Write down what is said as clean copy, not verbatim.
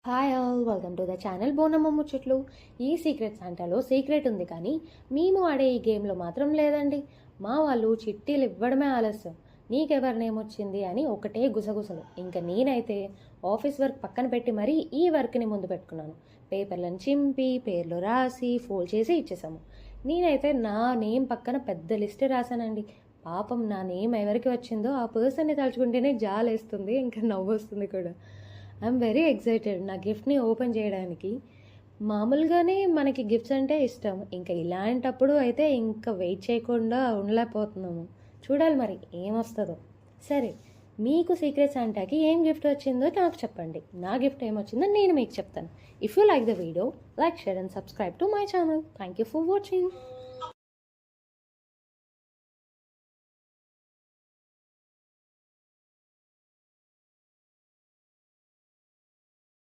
Hi all, welcome to the channel Bonamma Muchatlu. ఈ secret శాంటాలో secret ఉంది, కానీ మేము ఆడే ఈ గేమ్లో మాత్రం లేదండి. మా వాళ్ళు చిట్టీలు ఇవ్వడమే ఆలస్యం. నీకెవరి నేమ్ వచ్చింది అని ఒకటే గుసగుసలు. ఇంకా నేనైతే ఆఫీస్ వర్క్ పక్కన పెట్టి మరీ ఈ వర్క్ని ముందు పెట్టుకున్నాను. పేపర్లను చింపి పేర్లు రాసి ఫోల్డ్ చేసి ఇచ్చేసాము. నేనైతే నా నేమ్ పక్కన పెద్ద లిస్ట్ రాశానండి. పాపం నా నేమ్ ఎవరికి వచ్చిందో ఆ పర్సన్ని తలుచుకుంటేనే జాలేస్తుంది, ఇంకా నవ్వు వస్తుంది కూడా. ఐఎమ్ వెరీ ఎక్సైటెడ్ నా గిఫ్ట్ని ఓపెన్ చేయడానికి. మామూలుగానే మనకి గిఫ్ట్స్ అంటే ఇష్టం, ఇంకా ఇలాంటప్పుడు అయితే ఇంకా వెయిట్ చేయకుండా ఉండలేకపోతున్నాము. చూడాలి మరి ఏమొస్తుందో. సరే, మీకు సీక్రెట్ శాంటాకి ఏం గిఫ్ట్ వచ్చిందో నాకు చెప్పండి. నా గిఫ్ట్ ఏమొచ్చిందో నేను మీకు చెప్తాను. If you like the video, like, share and subscribe to my channel. Thank you for watching.